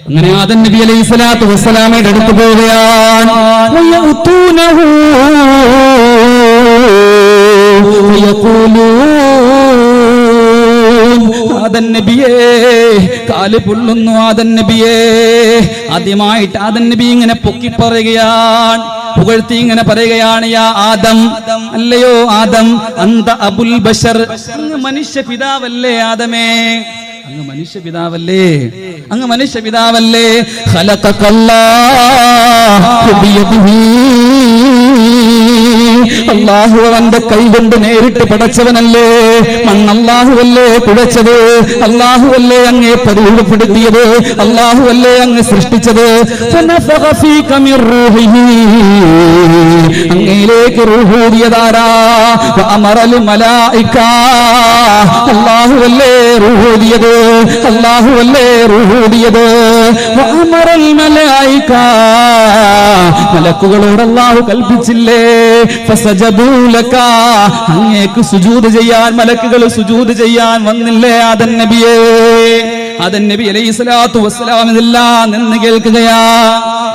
അങ്ങനെ ആദം നബി അലൈഹിസ്സലാത്തു വസ്സലാമയുടെ അടുത്ത് പോവുകയാണ്. ആദം നബിയേ, കാല് പൊള്ളുന്നു ആദം നബിയേ. ആദ്യമായിട്ട് ആദം നബി ഇങ്ങനെ പൊക്കി പറയുകയാണ്, പുകഴ്ത്തി ഇങ്ങനെ പറയുകയാണ്, യാ ആദം, അല്ലയോ ആദം, അന്ത അബുൽ ബശർ, അങ്ങ് മനുഷ്യ പിതാവല്ലേ ആദമേ, അങ്ങ് മനുഷ്യ പിതാവല്ലേ, അങ്ങ് മനുഷ്യ പിതാവല്ലേ. ഖലഖകല്ലാഹു ബിയദിഹി, അല്ലാഹു അവന്റെ കൈകൊണ്ട് നേരിട്ട് പടച്ചവനല്ലേ, മണ്ണല്ലാഹുവല്ലേ കുഴച്ചത്, അല്ലാഹുവല്ലേ അങ്ങേ പരിചയപ്പെടുത്തിയത്, അല്ലാഹുവല്ലേ അങ്ങ് സൃഷ്ടിച്ചത്. ഫനഫഖ ഫീക മിർ റൂഹിഹി, അങ്ങയിലേക്ക് റൂഹൂദിയതാരാ, വഅമറൽ മലായിക, അല്ലാഹുവല്ലേ റൂഹൂദിയത്, അല്ലാഹുവല്ലേ റൂഹൂദിയത്. വഅമറൽ മലായിക, മലക്കുകളോട് അല്ലാഹു കൽപ്പിച്ചില്ലേ, ഫസജദൂ ലക, അങ്ങേക്ക് സുജൂദ് ചെയ്യാൻ മലക്കുകൾ സുജൂദ് ചെയ്യാൻ വന്നില്ലേ ആദം നബിയേ. ആദം നബി അലൈഹിസ്സലാത്തു വസ്സലാം ഇതെല്ലാം നിന്ന് കേൾക്കുകയാ.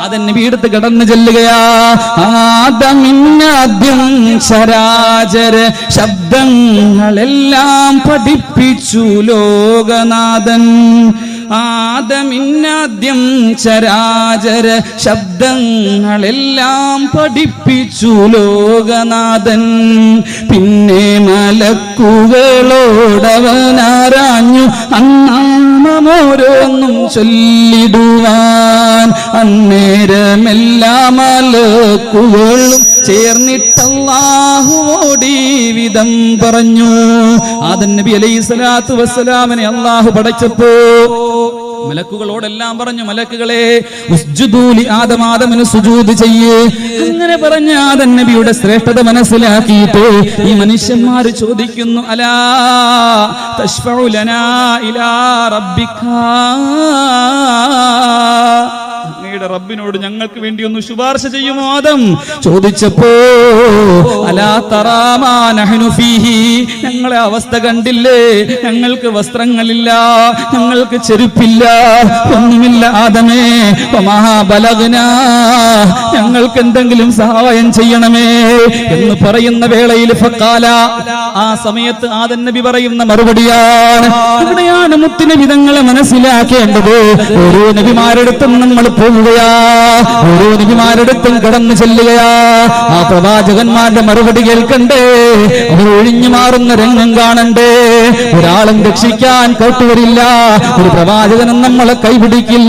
ആദം നബി അടുത്ത് കടന്നു ചെല്ലുകയാ. ആദമിന്നാദ്യം ചരാചര ശബ്ദങ്ങളെല്ലാം പഠിപ്പിച്ചു ലോകനാഥൻ, ആദമിന്നാദ്യം ചരാചര ശബ്ദങ്ങളെല്ലാം പഠിപ്പിച്ചു ലോകനാഥൻ. പിന്നെ മലക്കുകളോടവനാരാഞ്ഞു അന്നാമോരോന്നും ചൊല്ലിടുവാൻ. അന്നേരമെല്ലാ മലക്കുകളും ചേർന്നിട്ടല്ലാഹുവോടി വിധം പറഞ്ഞു. ആദം നബി അലൈഹിസ്സലാത്തു വസ്സലാമിനെ അല്ലാഹു പടച്ചപ്പോ മലക്കുകളോടെല്ലാം പറഞ്ഞു, മലക്കുകളെ ഉസ്ജുദൂ ലി ആദം, ആദമിന് സുജൂദ് ചെയ്യേ. അങ്ങനെ പറഞ്ഞ ആദം നബിയുടെ ശ്രേഷ്ഠത മനസ്സിലാക്കിയിട്ട് ഈ മനുഷ്യന്മാര് ചോദിക്കുന്നു, അലാ തശ്ഫഉ ലനാ ഇലാ റബ്ബിക, അങ്ങയുടെ റബ്ബിനോട് ഞങ്ങൾക്ക് വേണ്ടി ഒന്ന് ശുപാർശ ചെയ്യുമോ ആദം ചോദിച്ചപ്പോ, അലാ തറാ മാ നഹ്നു ഫീഹി, ഞങ്ങളെ അവസ്ഥ കണ്ടില്ലേ, ഞങ്ങൾക്ക് വസ്ത്രങ്ങളില്ല, ഞങ്ങൾക്ക് ചെരുപ്പില്ല, ഒന്നുമില്ല ആദമേ. വമാ ബലഗ്നാ, ഞങ്ങൾക്ക് എന്തെങ്കിലും സഹായം ചെയ്യണമേ എന്ന് പറയുന്ന വേളയിൽ ഫഖാല, ആ സമയത്ത് ആദം നബി പറയുന്ന മറുപടിയാണ്. ഇവിടെയാണ് മുത്തുനബി തങ്ങളെ മനസ്സിലാക്കേണ്ടത്. ഓരോ നബിമാരെടുത്തും നമ്മൾ പോവുകയാ, ഓരോ നബിമാരെടുത്തും കടന്നു ചെല്ലുകയാ. ആ പ്രവാചകന്മാരുടെ മറുപടി കേൾക്കണ്ടേ, അവർ ഒഴിഞ്ഞു മാറുന്ന രംഗം കാണണ്ടേ. ഒരാളും രക്ഷിക്കാൻ കൂട്ടുവരില്ല, ഒരു പ്രവാചകനും നമ്മളെ കൈപിടിക്കില്ല.